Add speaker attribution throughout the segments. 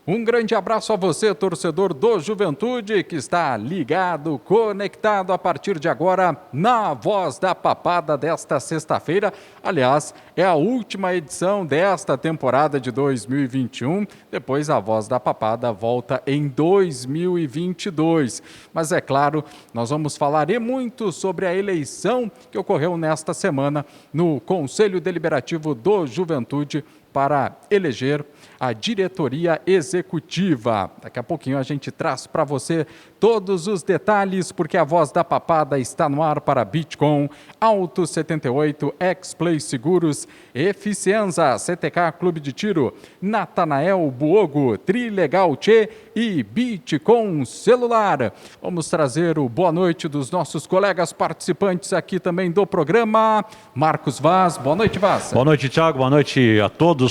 Speaker 1: Um grande abraço a você, torcedor do Juventude, que está ligado, conectado a partir de agora na Voz da Papada desta sexta-feira. Aliás, é a última edição desta temporada de 2021. Depois a Voz da Papada volta em 2022. Mas é claro, nós vamos falar e muito sobre a eleição que ocorreu nesta semana no Conselho Deliberativo do Juventude para eleger a diretoria executiva. Daqui a pouquinho a gente traz para você todos os detalhes, porque a Voz da Papada está no ar para Bitcom, Auto 78, X-Play Seguros, Eficienza, CTK Clube de Tiro, Natanael Buogo, Trilegal Tchê e Bitcom Celular. Vamos trazer o boa noite dos nossos colegas participantes aqui também do programa. Marcos Vaz, boa noite, Vaz.
Speaker 2: Boa noite, Thiago, boa noite a todos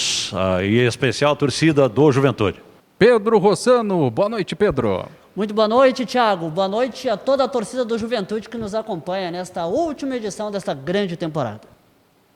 Speaker 2: e em especial a torcida do Juventude.
Speaker 1: Pedro Rossano, boa noite, Pedro.
Speaker 3: Muito boa noite, Thiago. Boa noite a toda a torcida do Juventude que nos acompanha nesta última edição desta grande temporada.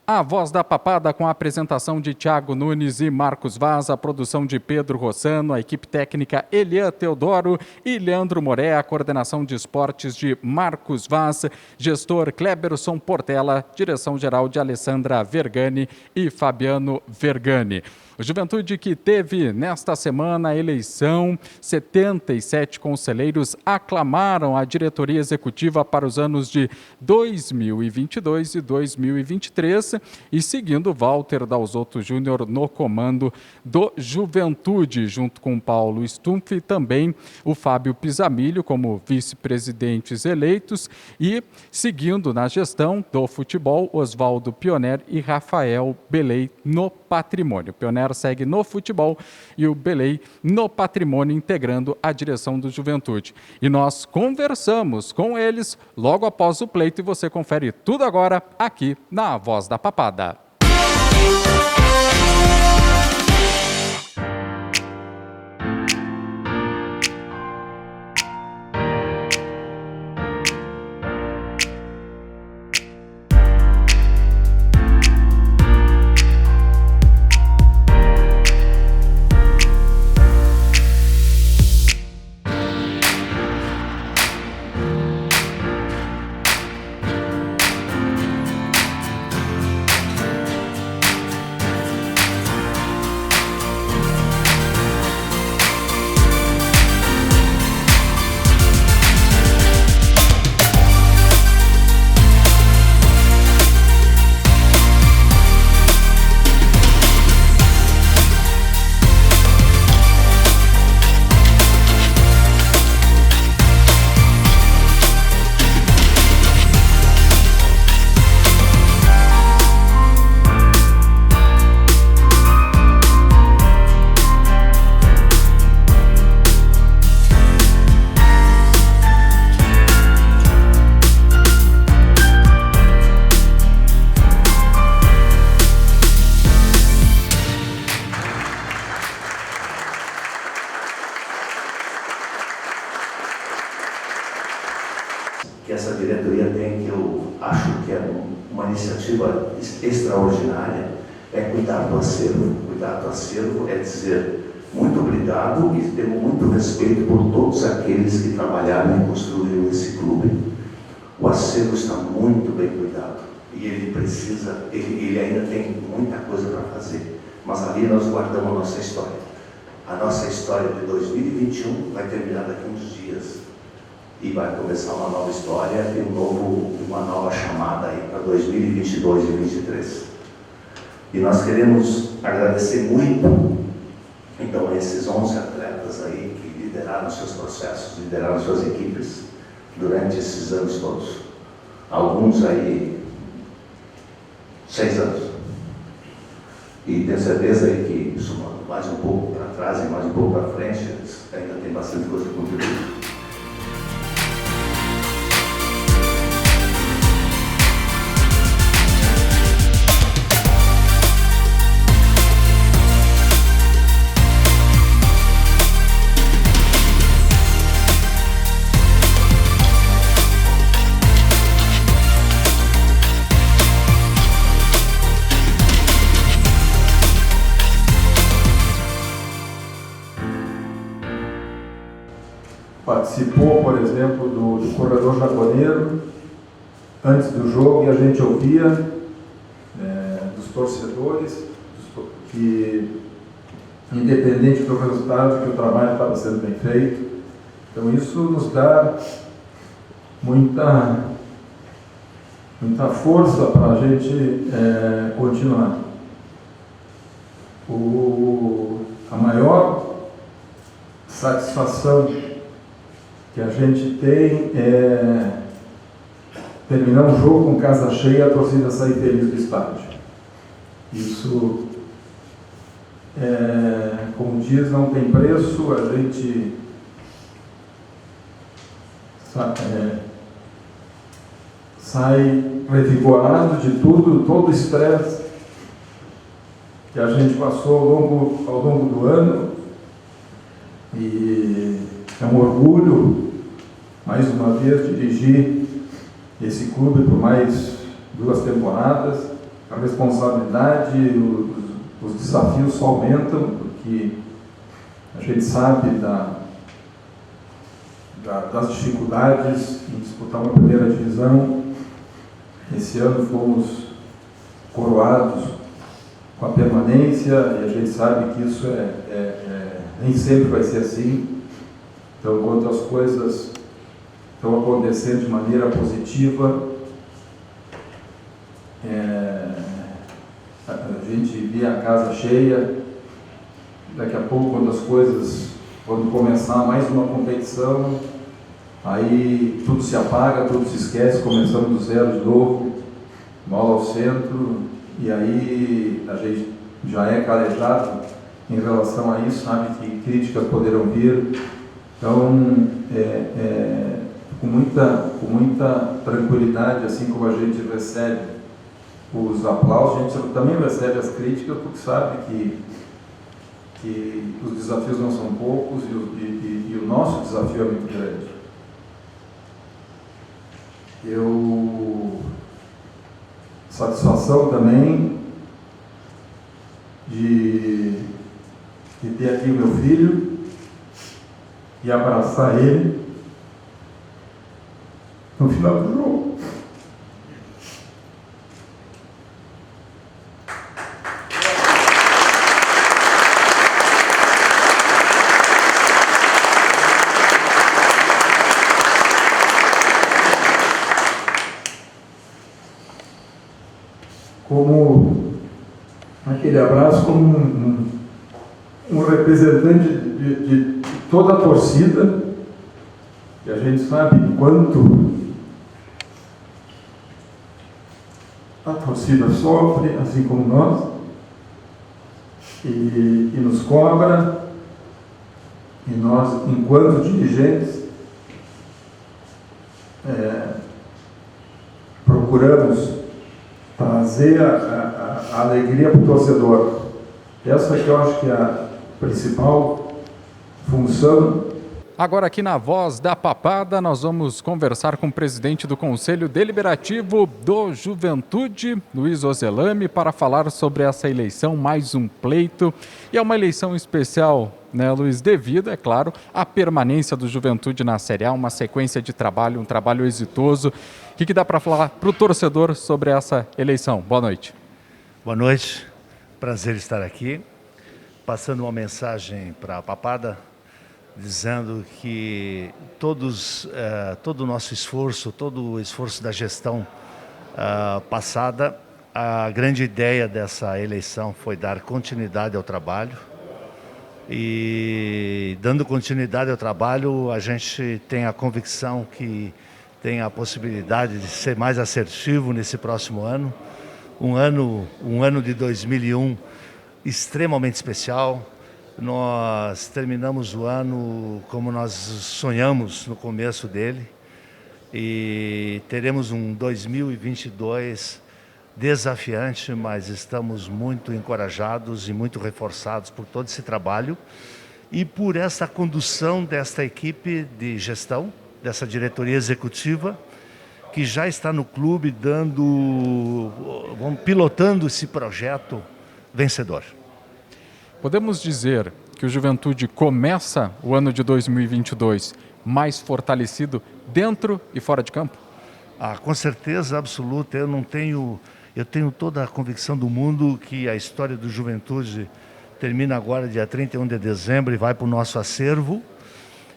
Speaker 1: A Voz da Papada com a apresentação de Thiago Nunes e Marcos Vaz, a produção de Pedro Rossano, a equipe técnica Elian Teodoro e Leandro Moré, a coordenação de esportes de Marcos Vaz, gestor Kleberson Portela, direção-geral de Alessandra Vergani e Fabiano Vergani. O Juventude que teve nesta semana a eleição, 77 conselheiros aclamaram a diretoria executiva para os anos de 2022 e 2023 e seguindo Walter Dalzotto Júnior no comando do Juventude, junto com Paulo Stumpf e também o Fábio Pisamilho como vice-presidentes eleitos e seguindo na gestão do futebol, Oswaldo Pioner e Rafael Belei no patrimônio. Pioner segue no futebol e o Belei no patrimônio, integrando a direção do Juventude. E nós conversamos com eles logo após o pleito e você confere tudo agora aqui na Voz da Papada.
Speaker 4: Que essa diretoria tem, que eu acho que é uma iniciativa extraordinária, é cuidar do acervo. Cuidar do acervo é dizer muito obrigado e ter muito respeito por todos aqueles que trabalharam e construíram esse clube. O acervo está muito bem cuidado e ele precisa, ele ainda tem muita coisa para fazer, mas ali nós guardamos a nossa história. A nossa história de 2021 vai terminar daqui a uns dias. E vai começar uma nova história e uma nova chamada aí para 2022 e 2023. E nós queremos agradecer muito, então, a esses 11 atletas aí que lideraram seus processos, lideraram suas equipes durante esses anos todos. Alguns aí, 6 anos. E tenho certeza aí que, somando mais um pouco para trás e mais um pouco para frente, ainda tem bastante coisa a contribuir.
Speaker 5: participou, por exemplo, do corredor jaconeiro antes do jogo, e a gente ouvia dos torcedores que, independente do resultado, que o trabalho estava sendo bem feito. Então isso nos dá muita força para a gente continuar. A maior satisfação que a gente tem é terminar um jogo com casa cheia e a torcida sair feliz do estádio. Isso, como diz, não tem preço. A gente sai revigorado de tudo, todo o estresse que a gente passou ao longo do ano, e é um orgulho, mais uma vez, dirigir esse clube por mais 2 temporadas. A responsabilidade, os desafios só aumentam, porque a gente sabe das dificuldades em disputar uma primeira divisão. Esse ano fomos coroados com a permanência, e a gente sabe que isso nem sempre vai ser assim. Então, quando as coisas estão acontecendo de maneira positiva, a gente via a casa cheia. Daqui a pouco, quando começar mais uma competição, aí tudo se apaga, tudo se esquece, começando do zero de novo, bola ao centro, e aí a gente já é calejado em relação a isso, sabe que críticas poderão vir. Então, com muita tranquilidade, assim como a gente recebe os aplausos, a gente também recebe as críticas, porque sabe que os desafios não são poucos, e o nosso desafio é muito grande. Satisfação também de ter aqui o meu filho e abraçar ele no final do jogo. Como aquele abraço, como um representante de toda a torcida, que a gente sabe quanto a torcida sofre, assim como nós, e nos cobra, e nós, enquanto dirigentes, procuramos trazer a alegria para o torcedor. Essa que eu acho que é a principal função.
Speaker 1: Agora aqui na Voz da Papada, nós vamos conversar com o presidente do Conselho Deliberativo do Juventude, Luiz Ozelami, para falar sobre essa eleição, mais um pleito. E é uma eleição especial, né, Luiz, devido, é claro, à permanência do Juventude na Série A, uma sequência de trabalho, um trabalho exitoso. O que dá para falar para o torcedor sobre essa eleição? Boa noite.
Speaker 6: Boa noite, prazer estar aqui, passando uma mensagem para a Papada, dizendo que todo o nosso esforço, todo o esforço da gestão passada, a grande ideia dessa eleição foi dar continuidade ao trabalho. E dando continuidade ao trabalho, a gente tem a convicção que tem a possibilidade de ser mais assertivo nesse próximo ano. Um ano de 2001 extremamente especial. Nós terminamos o ano como nós sonhamos no começo dele, e teremos um 2022 desafiante, mas estamos muito encorajados e muito reforçados por todo esse trabalho e por essa condução desta equipe de gestão, dessa diretoria executiva, que já está no clube pilotando esse projeto vencedor.
Speaker 1: Podemos dizer que o Juventude começa o ano de 2022 mais fortalecido dentro e fora de campo?
Speaker 6: Com certeza absoluta. Eu tenho toda a convicção do mundo que a história do Juventude termina agora dia 31 de dezembro e vai para o nosso acervo.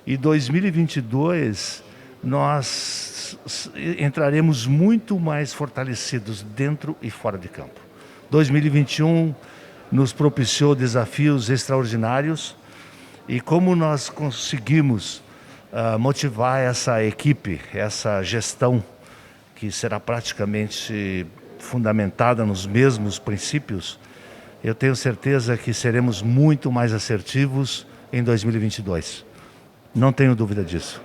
Speaker 6: E 2022 nós entraremos muito mais fortalecidos dentro e fora de campo. 2021 nos propiciou desafios extraordinários e como nós conseguimos motivar essa equipe, essa gestão que será praticamente fundamentada nos mesmos princípios, eu tenho certeza que seremos muito mais assertivos em 2022. Não tenho dúvida disso.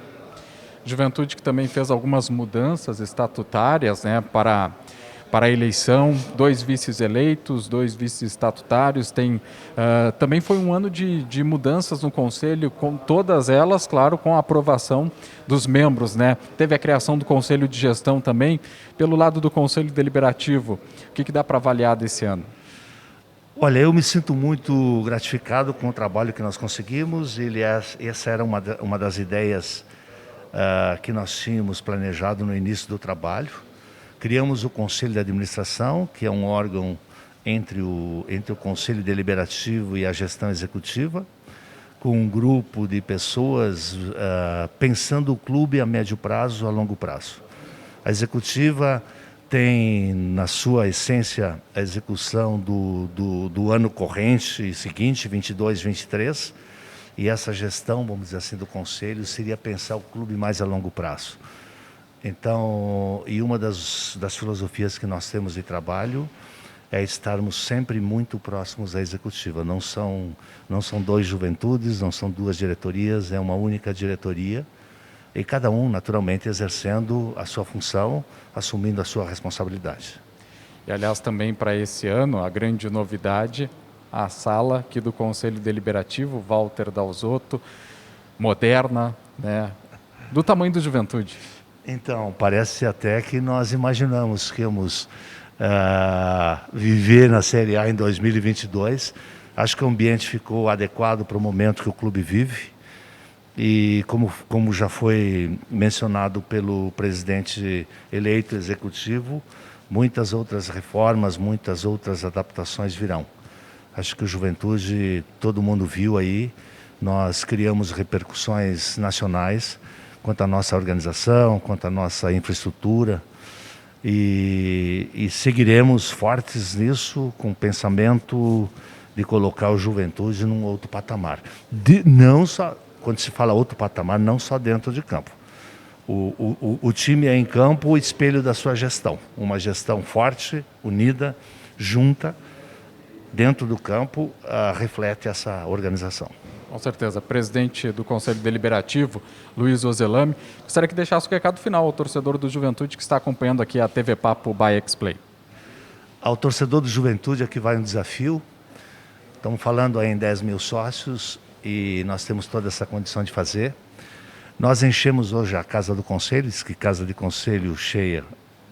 Speaker 1: Juventude que também fez algumas mudanças estatutárias, né, para a eleição, 2 vices eleitos, 2 vices estatutários. Também foi um ano de mudanças no Conselho, com todas elas, claro, com a aprovação dos membros, né? Teve a criação do Conselho de Gestão também. Pelo lado do Conselho Deliberativo, o que dá para avaliar desse ano?
Speaker 6: Olha, eu me sinto muito gratificado com o trabalho que nós conseguimos. Essa era uma das ideias que nós tínhamos planejado no início do trabalho. Criamos o Conselho de Administração, que é um órgão entre o Conselho Deliberativo e a gestão executiva, com um grupo de pessoas pensando o clube a médio prazo, a longo prazo. A executiva tem, na sua essência, a execução do ano corrente seguinte, 22, 23, e essa gestão, vamos dizer assim, do Conselho seria pensar o clube mais a longo prazo. Então, e uma das filosofias que nós temos de trabalho é estarmos sempre muito próximos à executiva. Não são 2 juventudes, não são 2 diretorias, é uma única diretoria. E cada um, naturalmente, exercendo a sua função, assumindo a sua responsabilidade.
Speaker 1: E, aliás, também para esse ano, a grande novidade, a sala aqui do Conselho Deliberativo, Walter Dalzotto, moderna, né, do tamanho do Juventude.
Speaker 6: Então, parece até que nós imaginamos que íamos viver na Série A em 2022. Acho que o ambiente ficou adequado para o momento que o clube vive. E como já foi mencionado pelo presidente eleito executivo, muitas outras reformas, muitas outras adaptações virão. Acho que o Juventude, todo mundo viu aí, nós criamos repercussões nacionais quanto à nossa organização, quanto à nossa infraestrutura e seguiremos fortes nisso com o pensamento de colocar o Juventude num outro patamar. Não só, quando se fala outro patamar, não só dentro de campo. O time é em campo o espelho da sua gestão. Uma gestão forte, unida, junta, dentro do campo, reflete essa organização.
Speaker 1: Com certeza. Presidente do Conselho Deliberativo, Luiz Ozelami, gostaria que deixasse o recado final ao torcedor do Juventude que está acompanhando aqui a TV Papo by X-Play.
Speaker 6: Ao torcedor do Juventude aqui vai um desafio. Estamos falando aí em 10 mil sócios e nós temos toda essa condição de fazer. Nós enchemos hoje a Casa do Conselho, que casa de conselho cheia,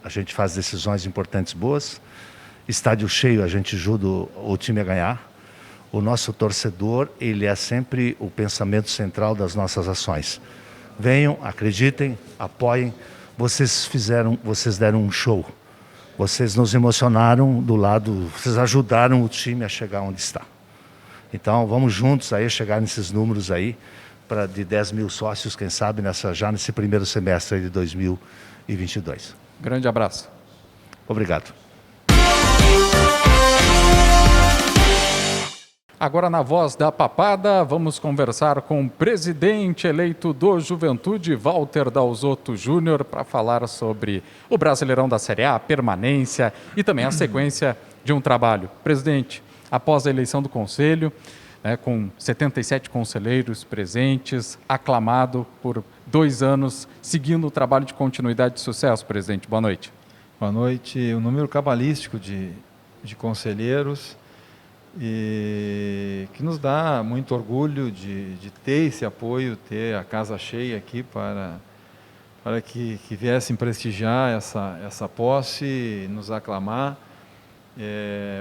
Speaker 6: a gente faz decisões importantes boas. Estádio cheio, a gente ajuda o time a ganhar. O nosso torcedor, ele é sempre o pensamento central das nossas ações. Venham, acreditem, apoiem. Vocês deram um show. Vocês nos emocionaram do lado, vocês ajudaram o time a chegar onde está. Então, vamos juntos aí chegar nesses números aí, de 10 mil sócios, quem sabe, já nesse primeiro semestre de 2022.
Speaker 1: Grande abraço.
Speaker 6: Obrigado.
Speaker 1: Agora, na voz da papada, vamos conversar com o presidente eleito do Juventude, Walter Dalzotto Júnior, para falar sobre o Brasileirão da Série A, a permanência e também a sequência de um trabalho. Presidente, após a eleição do Conselho, com 77 conselheiros presentes, aclamado por 2 anos, seguindo o trabalho de continuidade de sucesso, presidente. Boa noite.
Speaker 7: Boa noite. Um número cabalístico de conselheiros, e que nos dá muito orgulho de ter esse apoio, ter a casa cheia aqui para que viessem prestigiar essa posse, nos aclamar,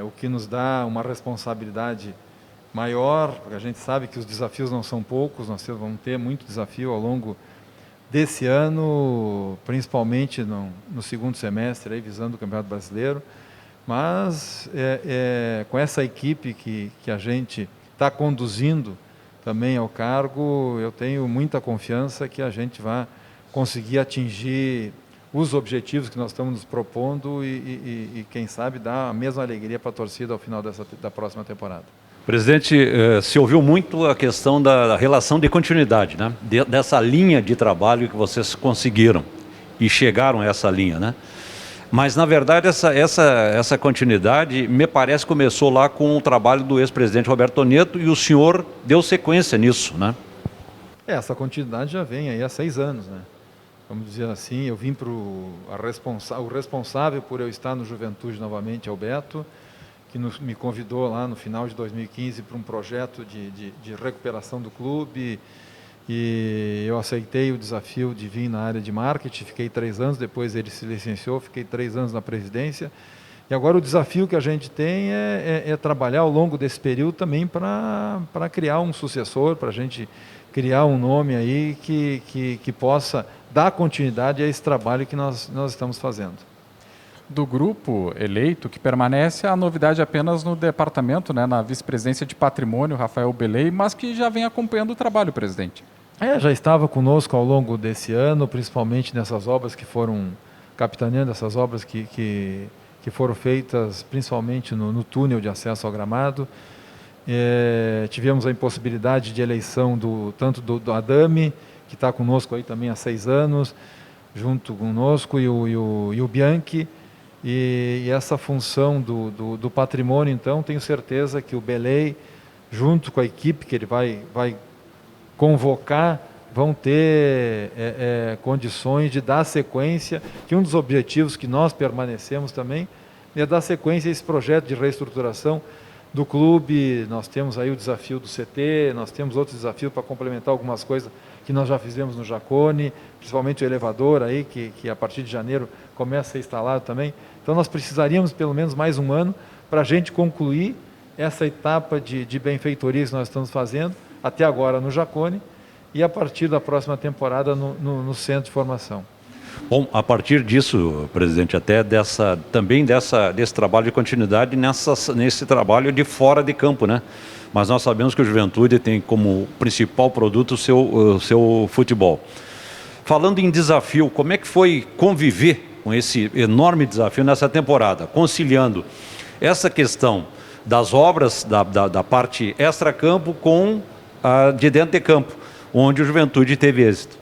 Speaker 7: o que nos dá uma responsabilidade maior, porque a gente sabe que os desafios não são poucos, nós vamos ter muito desafio ao longo desse ano, principalmente no segundo semestre, aí, visando o Campeonato Brasileiro, mas com essa equipe que a gente está conduzindo também ao cargo, eu tenho muita confiança que a gente vai conseguir atingir os objetivos que nós estamos nos propondo e quem sabe, dar a mesma alegria para a torcida ao final da próxima temporada.
Speaker 2: Presidente, se ouviu muito a questão da relação de continuidade, né? Dessa linha de trabalho que vocês conseguiram e chegaram a essa linha, né? Mas, na verdade, essa continuidade, me parece, começou lá com o trabalho do ex-presidente Roberto Neto e o senhor deu sequência nisso, né?
Speaker 7: Essa continuidade já vem aí há 6 anos, né? Vamos dizer assim, eu vim para o responsável por eu estar no Juventude novamente, é o Beto, que me convidou lá no final de 2015 para um projeto de recuperação do clube, e eu aceitei o desafio de vir na área de marketing, fiquei 3 anos, depois ele se licenciou, fiquei 3 anos na presidência, e agora o desafio que a gente tem é trabalhar ao longo desse período também para criar um sucessor, para a gente criar um nome aí que possa dar continuidade a esse trabalho que nós estamos fazendo.
Speaker 1: Do grupo eleito, que permanece, a novidade apenas no departamento, né, na vice-presidência de patrimônio, Rafael Belei, mas que já vem acompanhando o trabalho, presidente.
Speaker 7: Já estava conosco ao longo desse ano, principalmente nessas obras que foram capitaneando, essas obras que foram feitas principalmente no túnel de acesso ao gramado. Tivemos a impossibilidade de eleição tanto do Adame, que está conosco aí também há 6 anos, junto conosco, e o Bianchi, e essa função do patrimônio, então, tenho certeza que o Belei, junto com a equipe que ele vai convocar, vão ter condições de dar sequência, que um dos objetivos que nós permanecemos também é dar sequência a esse projeto de reestruturação do clube. Nós temos aí o desafio do CT, nós temos outros desafios para complementar algumas coisas que nós já fizemos no Jacone, principalmente o elevador aí, que a partir de janeiro começa a ser instalado também. Então nós precisaríamos pelo menos mais um ano para a gente concluir essa etapa de benfeitoria que nós estamos fazendo, até agora no Jacone, e a partir da próxima temporada no centro de formação.
Speaker 2: Bom, a partir disso, presidente, até desse trabalho de continuidade nesse trabalho de fora de campo, né? Mas nós sabemos que o Juventude tem como principal produto o seu futebol. Falando em desafio, como é que foi conviver com esse enorme desafio nessa temporada, conciliando essa questão das obras da parte extra-campo com a de dentro de campo, onde o Juventude teve êxito?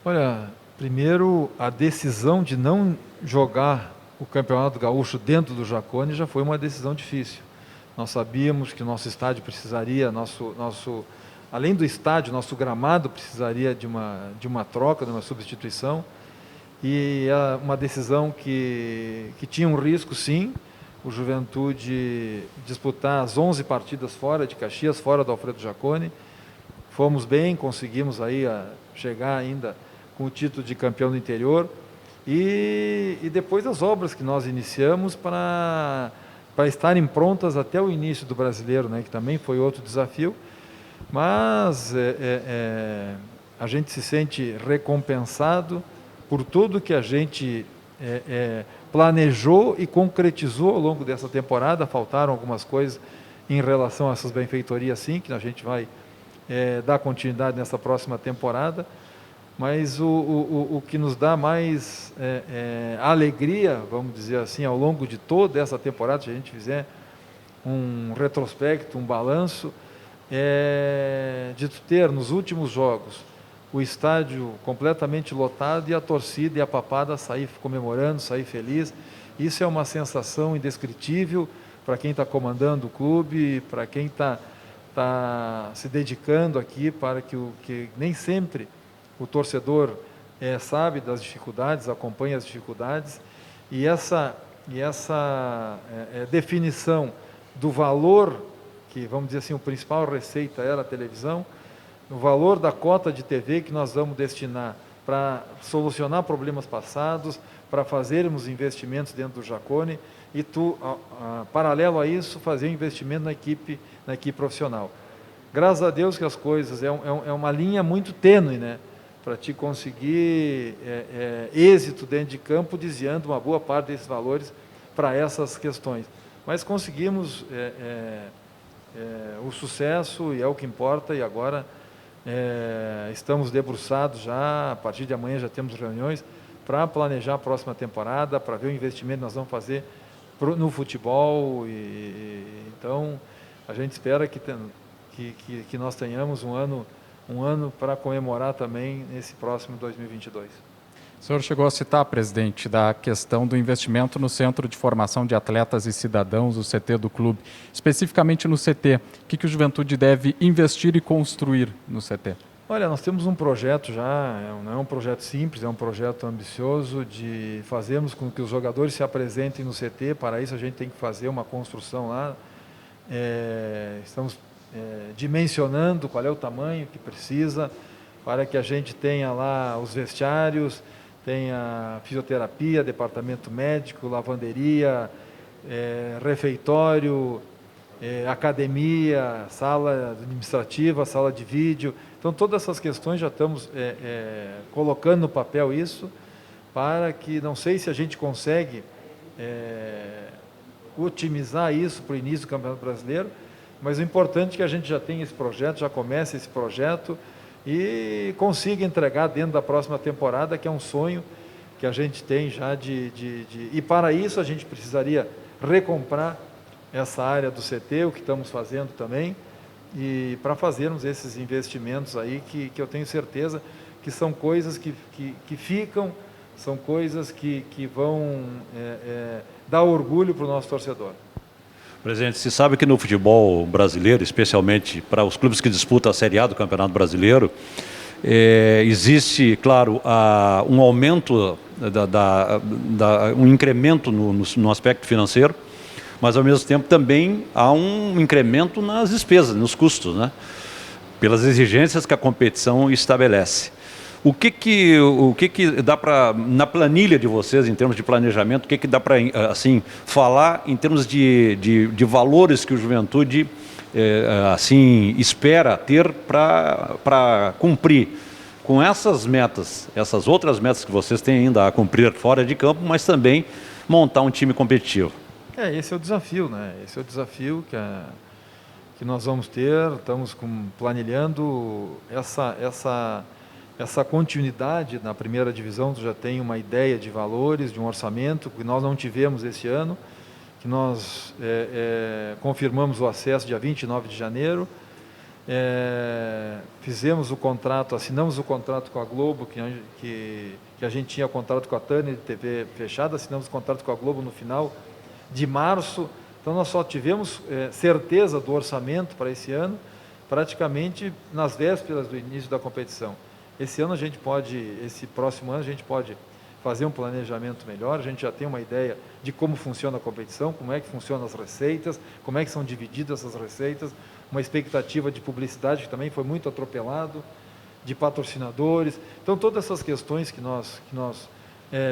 Speaker 7: Olha, primeiro, a decisão de não jogar o Campeonato Gaúcho dentro do Jacone já foi uma decisão difícil. Nós sabíamos que o nosso estádio precisaria, além do estádio, nosso gramado precisaria de uma troca, de uma substituição, e é uma decisão que tinha um risco, sim, o Juventude disputar as 11 partidas fora de Caxias, fora do Alfredo Jacone. Fomos bem, conseguimos aí chegar ainda com o título de campeão do interior, e depois as obras que nós iniciamos para estarem prontas até o início do Brasileiro, né, que também foi outro desafio, mas a gente se sente recompensado por tudo que a gente planejou e concretizou ao longo dessa temporada. Faltaram algumas coisas em relação a essas benfeitorias, sim, que a gente vai dar continuidade nessa próxima temporada, mas o que nos dá mais alegria, vamos dizer assim, ao longo de toda essa temporada, se a gente fizer um retrospecto, um balanço, de ter nos últimos jogos o estádio completamente lotado e a torcida e a papada sair comemorando, sair feliz. Isso é uma sensação indescritível para quem está comandando o clube, para quem está se dedicando aqui, para que nem sempre o torcedor sabe das dificuldades, acompanha as dificuldades, e essa definição do valor, que vamos dizer assim, o principal receita era a televisão, o valor da cota de TV que nós vamos destinar para solucionar problemas passados, para fazermos investimentos dentro do Jacone e paralelo a isso, fazer investimento na equipe profissional. Graças a Deus que as coisas, é uma linha muito tênue, né? Para te conseguir êxito dentro de campo, desviando uma boa parte desses valores para essas questões. Mas conseguimos o sucesso e é o que importa, e agora estamos debruçados já, a partir de amanhã já temos reuniões para planejar a próxima temporada, para ver o investimento que nós vamos fazer no futebol, então a gente espera que nós tenhamos um ano para comemorar também nesse próximo 2022.
Speaker 1: O senhor chegou a citar, presidente, da questão do investimento no Centro de Formação de Atletas e Cidadãos, o CT do clube. Especificamente no CT, o que o Juventude deve investir e construir no CT?
Speaker 7: Olha, nós temos um projeto já, não é um projeto simples, é um projeto ambicioso de fazermos com que os jogadores se apresentem no CT. Para isso a gente tem que fazer uma construção lá. Estamos dimensionando qual é o tamanho que precisa para que a gente tenha lá os vestiários, tenha fisioterapia, departamento médico, lavanderia, refeitório, academia, sala administrativa, sala de vídeo. Então, todas essas questões já estamos colocando no papel isso, para que, não sei se a gente consegue otimizar isso para o início do Campeonato Brasileiro, mas o importante é que a gente já tenha esse projeto, já comece esse projeto e consiga entregar dentro da próxima temporada, que é um sonho que a gente tem já E para isso a gente precisaria recomprar essa área do CT, o que estamos fazendo também, e para fazermos esses investimentos aí que eu tenho certeza que são coisas que ficam, são coisas que vão dar orgulho para o nosso torcedor.
Speaker 2: Presidente, se sabe que no futebol brasileiro, especialmente para os clubes que disputam a Série A do Campeonato Brasileiro, existe, claro, um aumento, um incremento no aspecto financeiro, mas ao mesmo tempo também há um incremento nas despesas, nos custos, né? Pelas exigências que a competição estabelece. O que dá para, na planilha de vocês, em termos de planejamento, o que dá para assim, falar em termos de valores que o Juventude assim, espera ter para cumprir com essas metas, essas outras metas que vocês têm ainda a cumprir fora de campo, mas também montar um time competitivo?
Speaker 7: Esse é o desafio, né? Esse é o desafio que nós vamos ter. Estamos planilhando essa continuidade na primeira divisão. Tu já tem uma ideia de valores, de um orçamento que nós não tivemos esse ano, que nós confirmamos o acesso dia 29 de janeiro. Fizemos o contrato, assinamos o contrato com a Globo, que a gente tinha contrato com a Turner de TV fechado, assinamos o contrato com a Globo no final de março. Então nós só tivemos certeza do orçamento para esse ano, praticamente nas vésperas do início da competição. Esse próximo ano a gente pode fazer um planejamento melhor, a gente já tem uma ideia de como funciona a competição, como é que funcionam as receitas, como é que são divididas essas receitas, uma expectativa de publicidade que também foi muito atropelado, de patrocinadores. Então todas essas questões que nós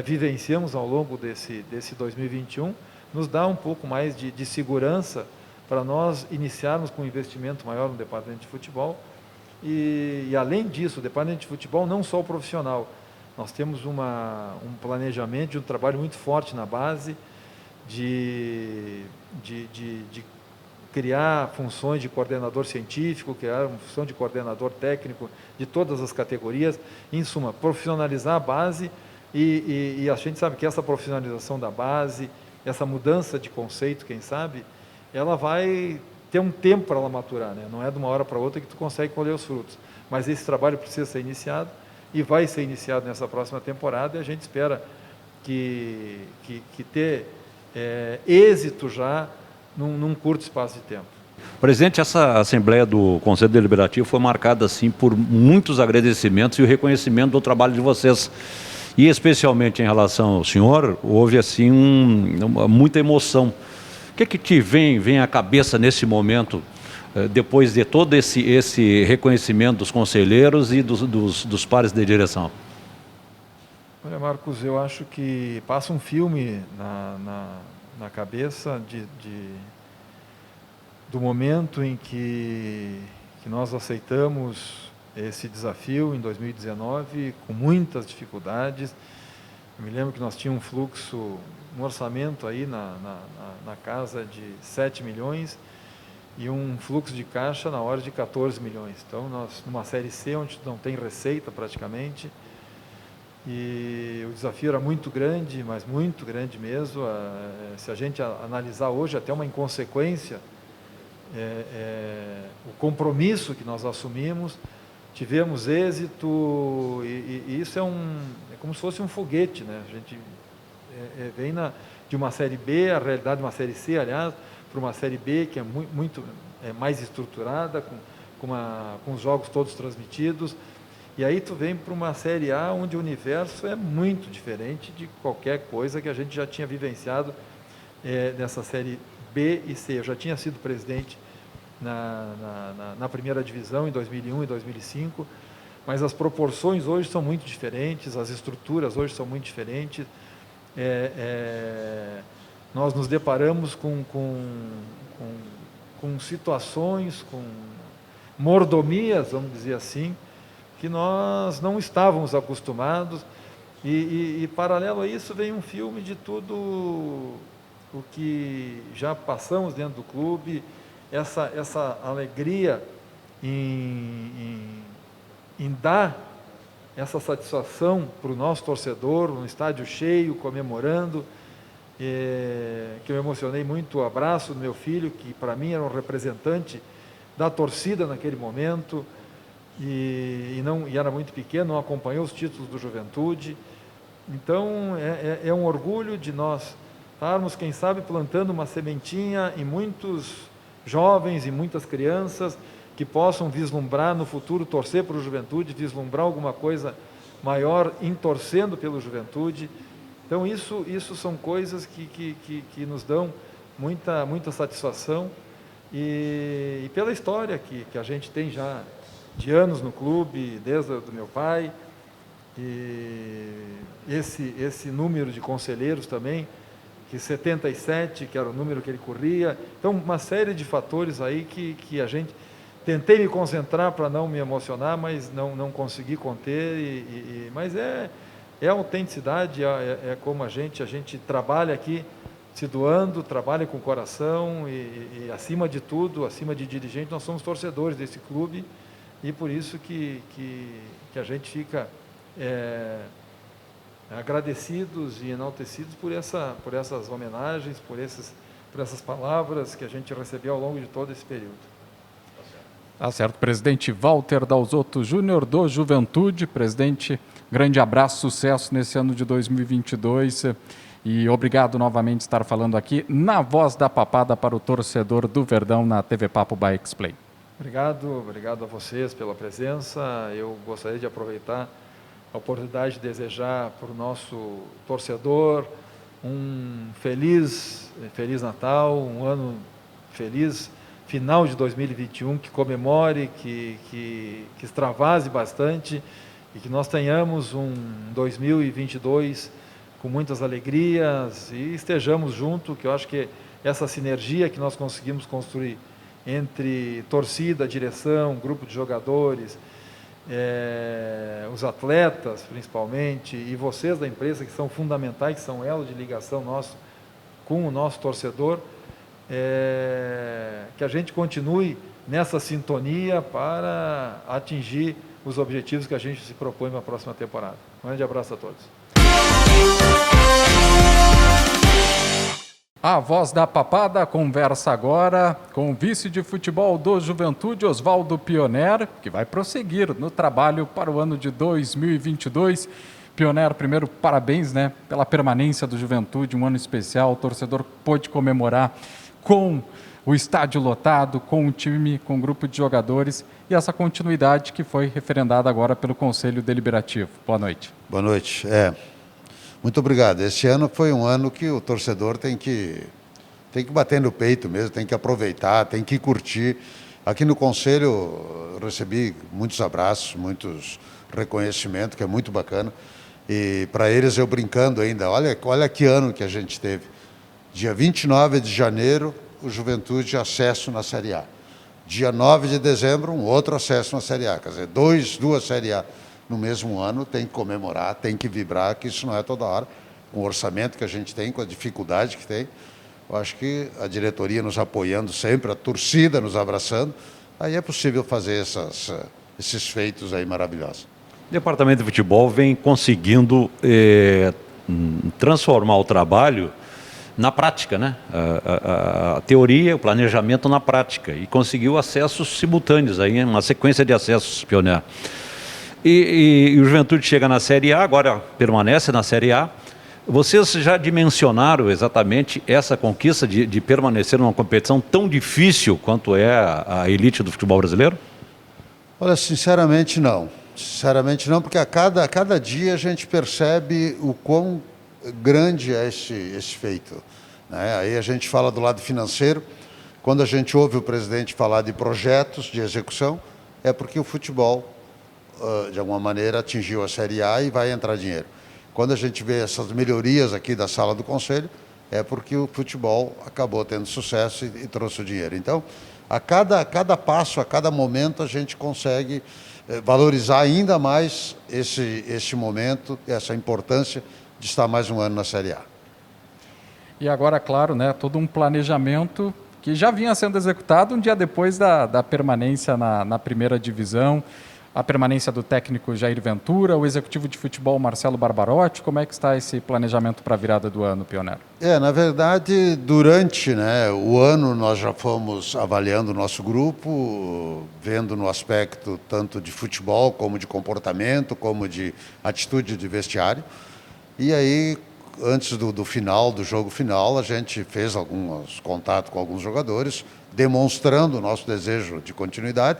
Speaker 7: vivenciamos ao longo desse 2021 nos dá um pouco mais de segurança para nós iniciarmos com um investimento maior no departamento de futebol. E além disso, o departamento de futebol, não só o profissional, nós temos um planejamento de um trabalho muito forte na base, de criar funções de coordenador científico, criar uma função de coordenador técnico de todas as categorias, em suma, profissionalizar a base, e a gente sabe que essa profissionalização da base, essa mudança de conceito, quem sabe, ela vai ter um tempo para ela maturar, né? Não é de uma hora para outra que tu consegue colher os frutos, mas esse trabalho precisa ser iniciado e vai ser iniciado nessa próxima temporada, e a gente espera que ter êxito já num curto espaço de tempo.
Speaker 2: Presidente, essa Assembleia do Conselho Deliberativo foi marcada assim por muitos agradecimentos e o reconhecimento do trabalho de vocês. E especialmente em relação ao senhor, houve assim muita emoção. O que te vem à cabeça nesse momento, depois de todo esse reconhecimento dos conselheiros e dos pares de direção?
Speaker 7: Olha, Marcos, eu acho que passa um filme na cabeça do momento em que nós aceitamos esse desafio em 2019, com muitas dificuldades. Eu me lembro que nós tínhamos um fluxo, um orçamento aí na casa de 7 milhões e um fluxo de caixa na hora de 14 milhões. Então, nós, numa Série C, onde não tem receita praticamente, e o desafio era muito grande, mas muito grande mesmo. Se a gente analisar hoje, até uma inconsequência, o compromisso que nós assumimos, tivemos êxito, e isso é como se fosse um foguete, né? A gente vem de uma Série B, a realidade de uma Série C, aliás, para uma Série B que é muito mais estruturada, com os jogos todos transmitidos, e aí tu vem para uma Série A onde o universo é muito diferente de qualquer coisa que a gente já tinha vivenciado nessa Série B e C. Eu já tinha sido presidente na primeira divisão em 2001 e 2005, mas as proporções hoje são muito diferentes, as estruturas hoje são muito diferentes. Nós nos deparamos com situações, com mordomias, vamos dizer assim, que nós não estávamos acostumados, e paralelo a isso vem um filme de tudo o que já passamos dentro do clube, essa alegria em dar essa satisfação para o nosso torcedor, um estádio cheio, comemorando, que eu emocionei muito o abraço do meu filho, que para mim era um representante da torcida naquele momento, e era muito pequeno, não acompanhou os títulos do Juventude. Então é um orgulho de nós estarmos, quem sabe, plantando uma sementinha em muitos jovens e muitas crianças que possam vislumbrar no futuro, torcer para o Juventude, vislumbrar alguma coisa maior em torcendo pelo Juventude. Então isso são coisas que nos dão muita satisfação, e pela história que a gente tem já de anos no clube, desde o do meu pai, e esse número de conselheiros também, que 77, que era o número que ele corria. Então, uma série de fatores aí que a gente... Tentei me concentrar para não me emocionar, mas não consegui conter, mas é autenticidade, é como a gente trabalha aqui, se doando, trabalha com o coração, e acima de tudo, acima de dirigente, nós somos torcedores desse clube, e por isso que a gente fica agradecidos e enaltecidos por essas homenagens, por essas palavras que a gente recebeu ao longo de todo esse período.
Speaker 1: Tá certo, presidente Walter Dalzotto Júnior do Juventude. Presidente, grande abraço, sucesso nesse ano de 2022 e obrigado novamente por estar falando aqui na Voz da Papada para o torcedor do Verdão na TV Papo by X-Play.
Speaker 7: Obrigado a vocês pela presença. Eu gostaria de aproveitar a oportunidade de desejar para o nosso torcedor um feliz Natal, um ano feliz, final de 2021, que comemore, que extravase bastante, e que nós tenhamos um 2022 com muitas alegrias e estejamos juntos, que eu acho que essa sinergia que nós conseguimos construir entre torcida, direção, grupo de jogadores, os atletas principalmente, e vocês da empresa, que são fundamentais, que são elo de ligação nosso com o nosso torcedor, que a gente continue nessa sintonia para atingir os objetivos que a gente se propõe para a próxima temporada. Um grande abraço a todos.
Speaker 1: A Voz da Papada conversa agora com o vice de futebol do Juventude, Oswaldo Pioner, que vai prosseguir no trabalho para o ano de 2022. Pioner, primeiro, parabéns, né, pela permanência do Juventude, um ano especial. O torcedor pôde comemorar com o estádio lotado, com o time, com o grupo de jogadores e essa continuidade que foi referendada agora pelo Conselho Deliberativo. Boa noite.
Speaker 8: Boa noite. Muito obrigado. Este ano foi um ano que o torcedor tem que bater no peito mesmo, tem que aproveitar, tem que curtir. Aqui no Conselho eu recebi muitos abraços, muitos reconhecimentos, que é muito bacana. E para eles eu brincando ainda, olha que ano que a gente teve. Dia 29 de janeiro, o Juventude acesso na Série A. Dia 9 de dezembro, um outro acesso na Série A. Quer dizer, duas Série A no mesmo ano, tem que comemorar, tem que vibrar, que isso não é toda hora. Com o orçamento que a gente tem, com a dificuldade que tem. Eu acho que a diretoria nos apoiando sempre, a torcida nos abraçando, aí é possível fazer esses feitos aí maravilhosos.
Speaker 2: O Departamento de Futebol vem conseguindo transformar o trabalho na prática, né? A teoria, o planejamento na prática, e conseguiu acessos simultâneos, aí, uma sequência de acessos, Pioneiro. E o Juventude chega na Série A, agora permanece na Série A. Vocês já dimensionaram exatamente essa conquista de permanecer numa competição tão difícil quanto é a elite do futebol brasileiro?
Speaker 8: Olha, sinceramente não. Sinceramente não, porque a cada dia a gente percebe o quão grande é esse feito, né? Aí a gente fala do lado financeiro. Quando a gente ouve o presidente falar de projetos de execução, é porque o futebol, de alguma maneira, atingiu a Série A e vai entrar dinheiro. Quando a gente vê essas melhorias aqui da sala do Conselho, é porque o futebol acabou tendo sucesso e trouxe o dinheiro. Então, a cada passo, a cada momento, a gente consegue valorizar ainda mais esse momento, essa importância de estar mais um ano na Série A.
Speaker 1: E agora, claro, né, todo um planejamento que já vinha sendo executado um dia depois da permanência na primeira divisão, a permanência do técnico Jair Ventura, o executivo de futebol Marcelo Barbarotti. Como é que está esse planejamento para a virada do ano, Pioneiro?
Speaker 8: Na verdade, durante o ano nós já fomos avaliando o nosso grupo, vendo no aspecto tanto de futebol, como de comportamento, como de atitude de vestiário. E aí, antes do final, do jogo final, a gente fez alguns contatos com alguns jogadores, demonstrando o nosso desejo de continuidade.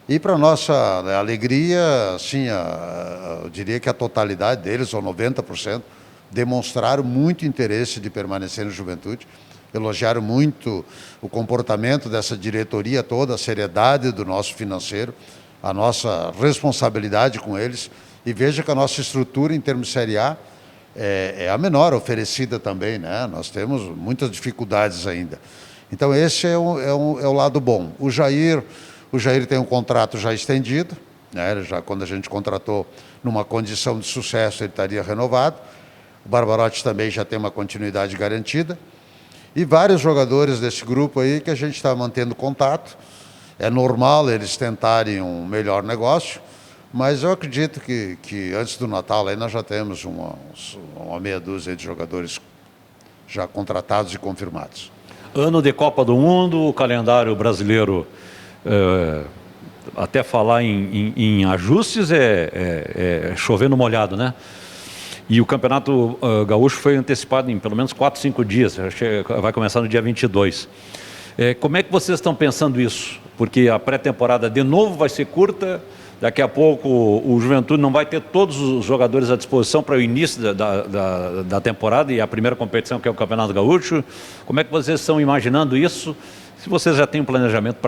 Speaker 8: E para nossa alegria, assim, eu diria que a totalidade deles, ou 90%, demonstraram muito interesse de permanecer no Juventude, elogiaram muito o comportamento dessa diretoria toda, a seriedade do nosso financeiro, a nossa responsabilidade com eles. E veja que a nossa estrutura em termos de Série A é a menor oferecida também, né? Nós temos muitas dificuldades ainda. Então esse é o lado bom. O Jair tem um contrato já estendido, né? Quando a gente contratou numa condição de sucesso, ele estaria renovado. O Barbarotti também já tem uma continuidade garantida. E vários jogadores desse grupo aí que a gente está mantendo contato. É normal eles tentarem um melhor negócio, mas eu acredito que antes do Natal aí nós já temos uma meia dúzia de jogadores já contratados e confirmados.
Speaker 2: Ano de Copa do Mundo, o calendário brasileiro, até falar em ajustes, é chover no molhado, né? E o Campeonato Gaúcho foi antecipado em pelo menos 4, 5 dias, vai começar no dia 22. Como é que vocês estão pensando isso? Porque a pré-temporada de novo vai ser curta, daqui a pouco o Juventude não vai ter todos os jogadores à disposição para o início da temporada e a primeira competição, que é o Campeonato Gaúcho. Como é que vocês estão imaginando isso? Se vocês já têm um planejamento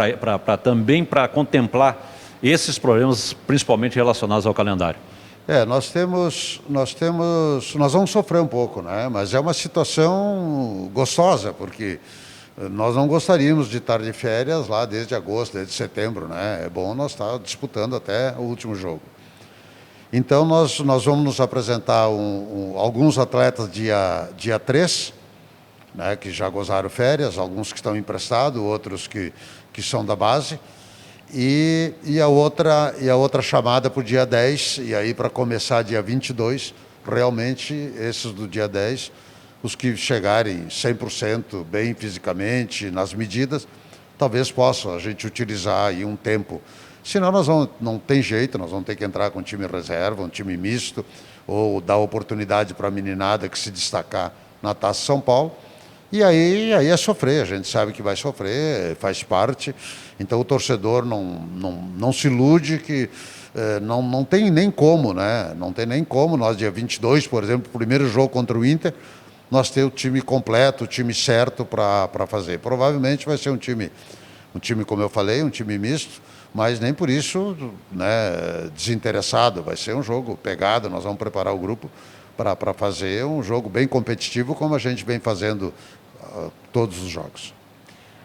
Speaker 2: também para contemplar esses problemas, principalmente relacionados ao calendário.
Speaker 8: Nós vamos sofrer um pouco, né? Mas é uma situação gostosa, porque nós não gostaríamos de estar de férias lá desde agosto, desde setembro, né? É bom nós estar disputando até o último jogo. Então nós vamos nos apresentar alguns atletas dia 3, né, que já gozaram férias, alguns que estão emprestados, outros que são da base. E a outra chamada para o dia 10, e aí para começar dia 22, realmente esses do dia 10, os que chegarem 100% bem fisicamente, nas medidas, talvez possa a gente utilizar aí um tempo. Senão não tem jeito, nós vamos ter que entrar com um time reserva, um time misto, ou dar oportunidade para a meninada que se destacar na Taça São Paulo. E aí é sofrer, a gente sabe que vai sofrer, faz parte. Então o torcedor não se ilude que não tem nem como, né? Não tem nem como nós, dia 22, por exemplo, primeiro jogo contra o Inter, nós ter o time completo, o time certo para fazer. Provavelmente vai ser um time, como eu falei, um time misto, mas nem por isso, né, desinteressado. Vai ser um jogo pegado, nós vamos preparar o grupo para fazer um jogo bem competitivo, como a gente vem fazendo todos os jogos.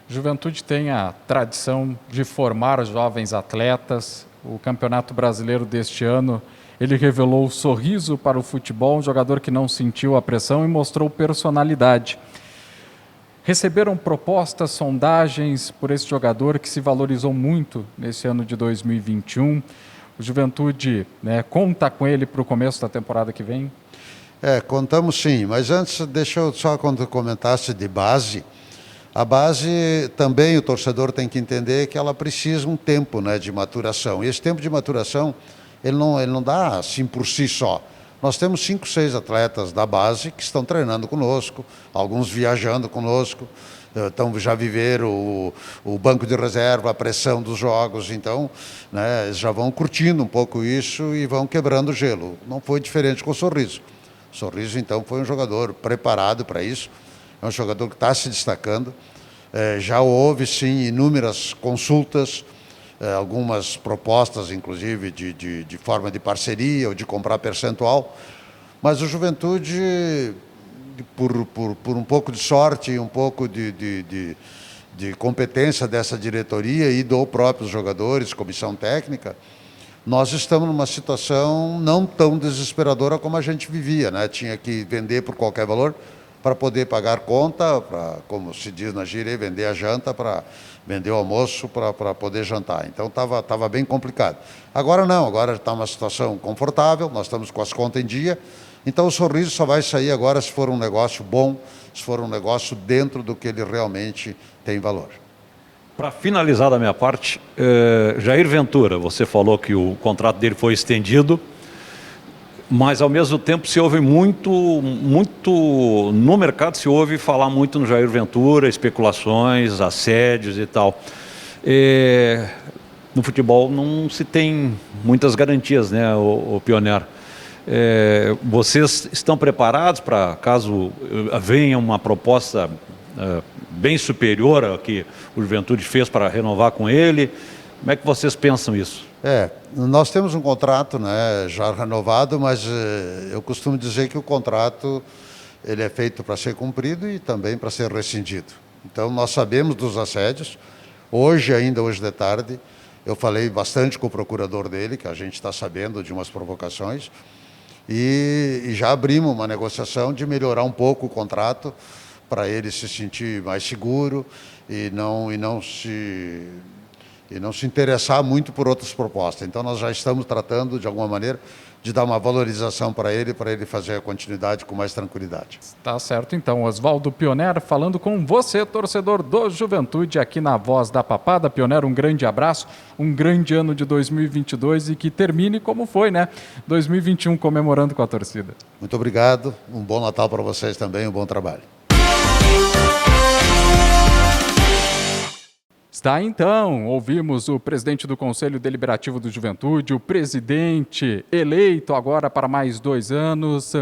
Speaker 1: Juventude tem a tradição de formar jovens atletas. O Campeonato Brasileiro deste ano, ele revelou o sorriso para o futebol, um jogador que não sentiu a pressão e mostrou personalidade. Receberam propostas, sondagens por esse jogador que se valorizou muito nesse ano de 2021. O Juventude, né, conta com ele para o começo da temporada que vem?
Speaker 8: Contamos sim, mas antes deixa eu só, quando comentasse de base, a base também o torcedor tem que entender que ela precisa um tempo, né, de maturação. E esse tempo de maturação, ele não dá assim por si só. Nós temos 5, 6 atletas da base que estão treinando conosco, alguns viajando conosco, então já viveram o banco de reserva, a pressão dos jogos, então, né, já vão curtindo um pouco isso e vão quebrando o gelo. Não foi diferente com o Sorriso. O Sorriso, então, foi um jogador preparado para isso, é um jogador que está se destacando. Já houve, sim, inúmeras consultas, algumas propostas, inclusive, de forma de parceria ou de comprar percentual, mas o Juventude, por um pouco de sorte e um pouco de competência dessa diretoria e dos próprios jogadores, comissão técnica, nós estamos numa situação não tão desesperadora como a gente vivia, né? Tinha que vender por qualquer valor para poder pagar conta, para, como se diz na gíria, vender a janta, para vender o almoço para poder jantar. Então estava bem complicado. Agora não, agora está uma situação confortável, nós estamos com as contas em dia, então o Sorriso só vai sair agora se for um negócio bom, se for um negócio dentro do que ele realmente tem valor.
Speaker 2: Para finalizar da minha parte, Jair Ventura, você falou que o contrato dele foi estendido, mas ao mesmo tempo se ouve muito no mercado, se ouve falar muito no Jair Ventura, especulações, assédios e tal. No futebol não se tem muitas garantias, né, o Pioner? Vocês estão preparados para, caso venha uma proposta bem superior ao que o Juventude fez para renovar com ele? Como é que vocês pensam isso?
Speaker 8: Nós temos um contrato, né, já renovado, mas eu costumo dizer que o contrato ele é feito para ser cumprido e também para ser rescindido. Então nós sabemos dos assédios. Hoje de tarde, eu falei bastante com o procurador dele, que a gente está sabendo de umas provocações, e já abrimos uma negociação de melhorar um pouco o contrato para ele se sentir mais seguro e não se interessar muito por outras propostas. Então nós já estamos tratando, de alguma maneira, de dar uma valorização para ele fazer a continuidade com mais tranquilidade.
Speaker 1: Tá certo, então. Oswaldo Pioner falando com você, torcedor do Juventude, aqui na Voz da Papada. Pioner, um grande abraço, um grande ano de 2022 e que termine como foi, né? 2021 comemorando com a torcida.
Speaker 8: Muito obrigado, um bom Natal para vocês também, um bom trabalho.
Speaker 1: Está então, ouvimos o presidente do Conselho Deliberativo do Juventude, o presidente eleito agora para mais 2 anos,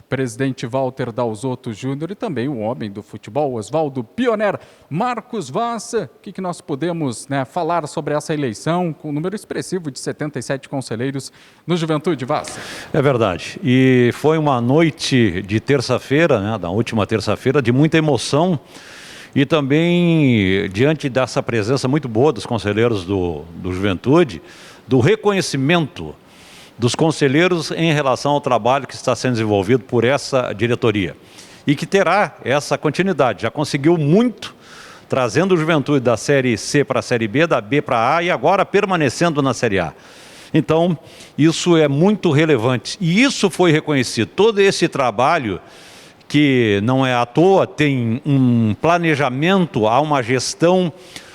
Speaker 1: presidente Walter Dalzotto Júnior e também o homem do futebol, Oswaldo Pioner. Marcos Vaz, o que nós podemos, né, falar sobre essa eleição com um número expressivo de 77 conselheiros no Juventude, Vaz?
Speaker 2: É verdade, e foi uma noite de terça-feira, né, da última terça-feira, de muita emoção. E também, diante dessa presença muito boa dos conselheiros do Juventude, do reconhecimento dos conselheiros em relação ao trabalho que está sendo desenvolvido por essa diretoria. E que terá essa continuidade. Já conseguiu muito, trazendo o Juventude da Série C para a Série B, da B para a A e agora permanecendo na Série A. Então, isso é muito relevante. E isso foi reconhecido. Todo esse trabalho, que não é à toa, tem um planejamento, há uma gestão,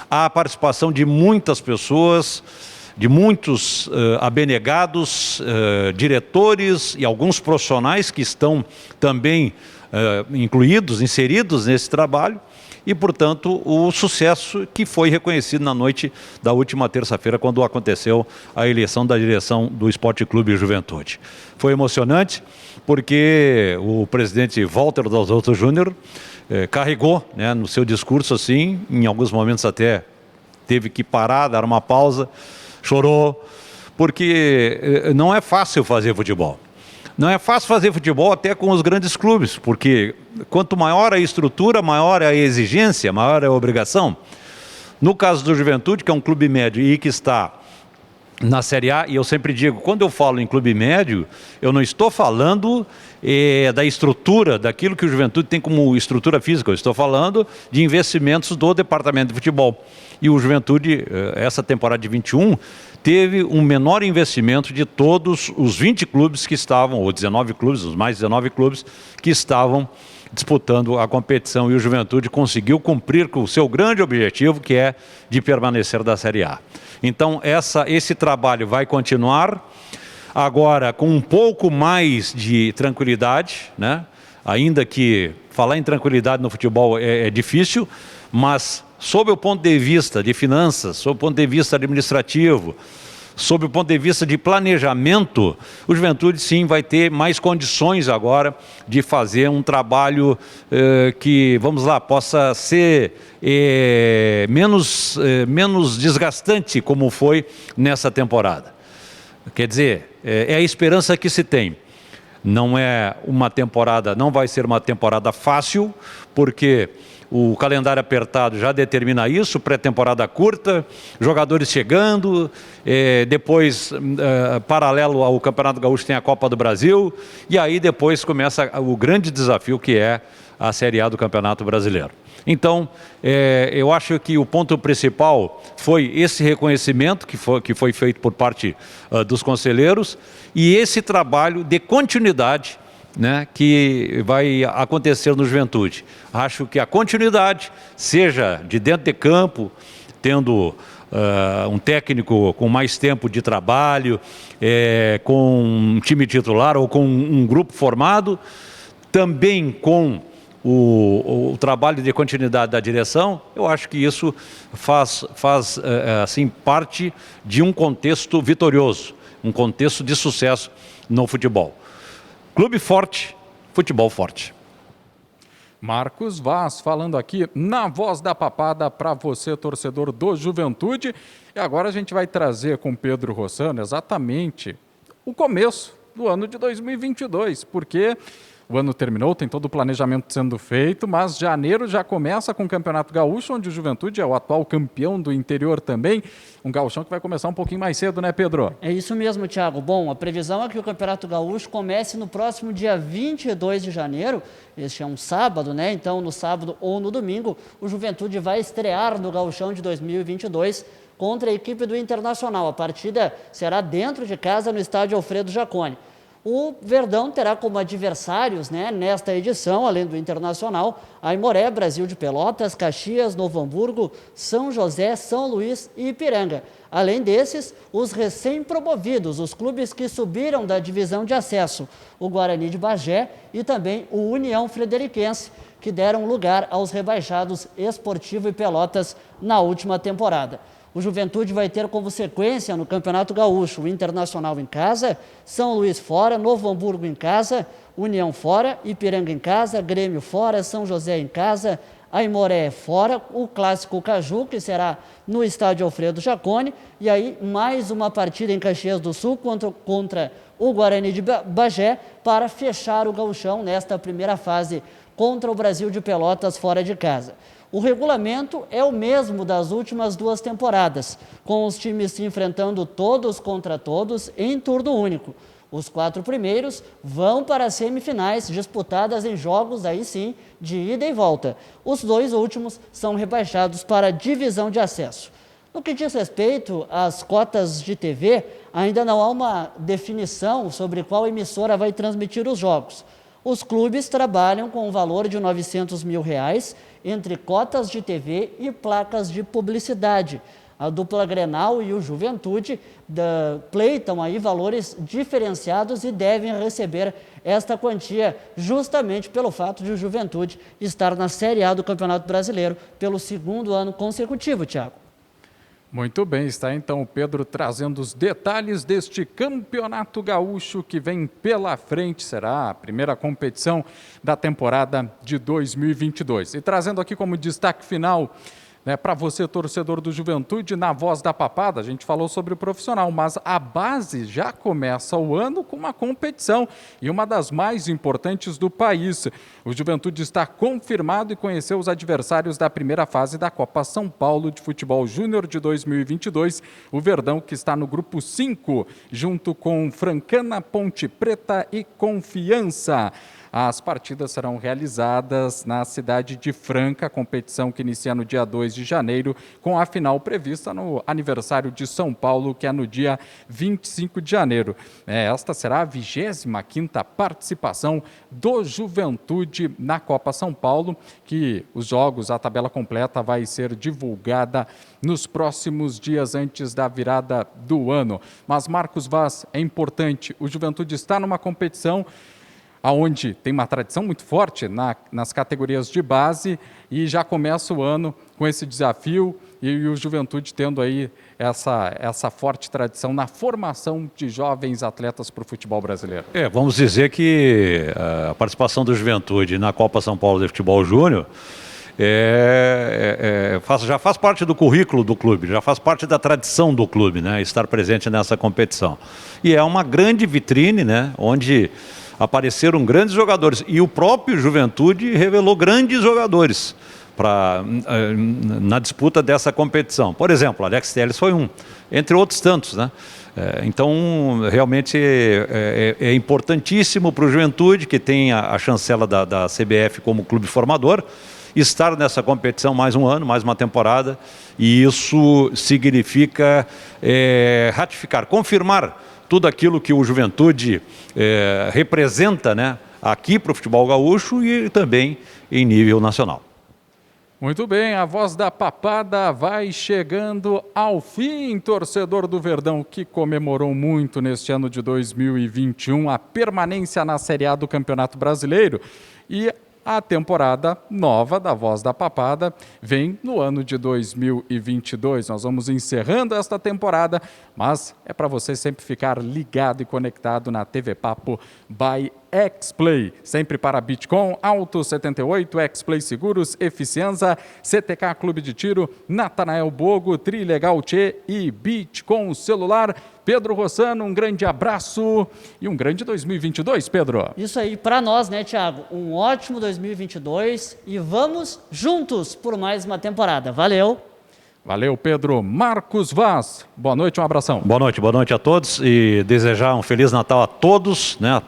Speaker 2: há a participação de muitas pessoas, de muitos abnegados, diretores e alguns profissionais que estão também incluídos, inseridos nesse trabalho. E, portanto, o sucesso que foi reconhecido na noite da última terça-feira, quando aconteceu a eleição da direção do Esporte Clube Juventude. Foi emocionante, porque o presidente Walter Dalzotto Júnior carregou, né, no seu discurso, assim, em alguns momentos até teve que parar, dar uma pausa, chorou, porque não é fácil fazer futebol. Não é fácil fazer futebol até com os grandes clubes, porque quanto maior a estrutura, maior é a exigência, maior é a obrigação. No caso do Juventude, que é um clube médio e que está na Série A, e eu sempre digo, quando eu falo em clube médio, eu não estou falando da estrutura, daquilo que o Juventude tem como estrutura física, eu estou falando de investimentos do departamento de futebol. E o Juventude, essa temporada de 21, teve um menor investimento de todos os 20 clubes que estavam, ou 19 clubes, os mais 19 clubes que estavam disputando a competição, e o Juventude conseguiu cumprir com o seu grande objetivo, que é de permanecer da Série A. Então, esse trabalho vai continuar, agora com um pouco mais de tranquilidade, né? Ainda que falar em tranquilidade no futebol é difícil, mas sob o ponto de vista de finanças, sob o ponto de vista administrativo, sob o ponto de vista de planejamento, o Juventude sim vai ter mais condições agora de fazer um trabalho que, vamos lá, possa ser menos desgastante como foi nessa temporada. Quer dizer, é a esperança que se tem. Não vai ser uma temporada fácil, porque o calendário apertado já determina isso, pré-temporada curta, jogadores chegando, depois, paralelo ao Campeonato Gaúcho, tem a Copa do Brasil, e aí depois começa o grande desafio, que é a Série A do Campeonato Brasileiro. Então, eu acho que o ponto principal foi esse reconhecimento que foi feito por parte dos conselheiros, e esse trabalho de continuidade, né, que vai acontecer no Juventude. Acho que a continuidade, seja de dentro de campo, tendo um técnico com mais tempo de trabalho, com um time titular ou com um grupo formado, também com o trabalho de continuidade da direção, eu acho que isso faz assim, parte de um contexto vitorioso, um contexto de sucesso no futebol. Clube forte, futebol forte.
Speaker 1: Marcos Vaz falando aqui na Voz da Papada para você, torcedor do Juventude. E agora a gente vai trazer com Pedro Rossano exatamente o começo do ano de 2022, porque o ano terminou, tem todo o planejamento sendo feito, mas janeiro já começa com o Campeonato Gaúcho, onde o Juventude é o atual campeão do interior também. Um gauchão que vai começar um pouquinho mais cedo, né, Pedro?
Speaker 3: É isso mesmo, Thiago. Bom, a previsão é que o Campeonato Gaúcho comece no próximo dia 22 de janeiro. Este é um sábado, né? Então, no sábado ou no domingo, o Juventude vai estrear no Gauchão de 2022 contra a equipe do Internacional. A partida será dentro de casa no estádio Alfredo Jaconi. O Verdão terá como adversários, né, nesta edição, além do Internacional, Aimoré, Brasil de Pelotas, Caxias, Novo Hamburgo, São José, São Luís e Ipiranga. Além desses, os recém-promovidos, os clubes que subiram da divisão de acesso, o Guarani de Bagé e também o União Frederiquense, que deram lugar aos rebaixados Esportivo e Pelotas na última temporada. O Juventude vai ter como sequência no Campeonato Gaúcho o Internacional em casa, São Luís fora, Novo Hamburgo em casa, União fora, Ipiranga em casa, Grêmio fora, São José em casa, Aimoré fora, o Clássico Caju, que será no estádio Alfredo Jaconi, e aí mais uma partida em Caxias do Sul contra o Guarani de Bagé para fechar o gauchão nesta primeira fase contra o Brasil de Pelotas fora de casa. O regulamento é o mesmo das últimas duas temporadas, com os times se enfrentando todos contra todos em turno único. Os 4 primeiros vão para as semifinais, disputadas em jogos, aí sim, de ida e volta. Os 2 últimos são rebaixados para a divisão de acesso. No que diz respeito às cotas de TV, ainda não há uma definição sobre qual emissora vai transmitir os jogos. Os clubes trabalham com um valor de R$900 mil entre cotas de TV e placas de publicidade. A dupla Grenal e o Juventude pleitam aí valores diferenciados e devem receber esta quantia justamente pelo fato de o Juventude estar na Série A do Campeonato Brasileiro pelo 2º ano consecutivo, Thiago.
Speaker 1: Muito bem, está então o Pedro trazendo os detalhes deste Campeonato Gaúcho que vem pela frente, será a primeira competição da temporada de 2022. E trazendo aqui como destaque final Para você, torcedor do Juventude, na Voz da Papada, a gente falou sobre o profissional, mas a base já começa o ano com uma competição e uma das mais importantes do país. O Juventude está confirmado e conheceu os adversários da primeira fase da Copa São Paulo de Futebol Júnior de 2022. O Verdão, que está no grupo 5, junto com Francana, Ponte Preta e Confiança. As partidas serão realizadas na cidade de Franca, competição que inicia no dia 2 de janeiro, com a final prevista no aniversário de São Paulo, que é no dia 25 de janeiro. Esta será a 25ª participação do Juventude na Copa São Paulo, que os jogos, a tabela completa vai ser divulgada nos próximos dias antes da virada do ano. Mas, Marcos Vaz, é importante, o Juventude está numa competição onde tem uma tradição muito forte nas categorias de base e já começa o ano com esse desafio e o Juventude tendo aí essa forte tradição na formação de jovens atletas para o futebol brasileiro.
Speaker 2: Vamos dizer que a participação do Juventude na Copa São Paulo de Futebol Júnior já faz parte do currículo do clube, já faz parte da tradição do clube, né, estar presente nessa competição. E é uma grande vitrine, né, onde apareceram grandes jogadores e o próprio Juventude revelou grandes jogadores na disputa dessa competição. Por exemplo, Alex Telles foi um, entre outros tantos, né? Então, realmente é importantíssimo para o Juventude, que tem a chancela da CBF como clube formador, estar nessa competição mais um ano, mais uma temporada, e isso significa ratificar, confirmar tudo aquilo que o Juventude representa, né, aqui para o futebol gaúcho e também em nível nacional.
Speaker 1: Muito bem, a Voz da Papada vai chegando ao fim, torcedor do Verdão, que comemorou muito neste ano de 2021 a permanência na Série A do Campeonato Brasileiro. E a temporada nova da Voz da Papada vem no ano de 2022. Nós vamos encerrando esta temporada, mas é para você sempre ficar ligado e conectado na TV Papo by X-Play. Sempre para Bitcom, Auto 78, X-Play Seguros, Eficienza, CTK Clube de Tiro, Natanael Bogo, Trilegal Tchê e Bitcom Celular. Pedro Rossano, um grande abraço e um grande 2022, Pedro.
Speaker 3: Isso aí, para nós, né, Thiago? Um ótimo 2022 e vamos juntos por mais uma temporada. Valeu!
Speaker 1: Valeu, Pedro. Marcos Vaz, boa noite, um abração.
Speaker 2: Boa noite a todos e desejar um Feliz Natal a todos, né,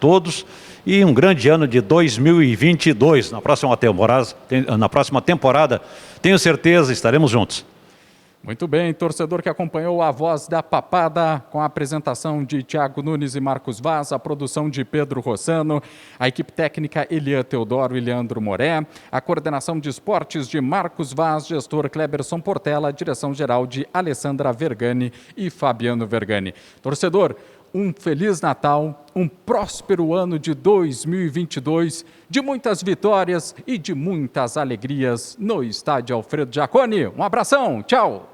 Speaker 2: e um grande ano de 2022. Na próxima temporada, tenho certeza, estaremos juntos.
Speaker 1: Muito bem, torcedor que acompanhou a Voz da Papada com a apresentação de Thiago Nunes e Marcos Vaz, a produção de Pedro Rossano, a equipe técnica Elian Teodoro e Leandro Moré, a coordenação de esportes de Marcos Vaz, gestor Kleberson Portela, a direção-geral de Alessandra Vergani e Fabiano Vergani. Torcedor, um Feliz Natal, um próspero ano de 2022, de muitas vitórias e de muitas alegrias no Estádio Alfredo Jaconi. Um abração, tchau!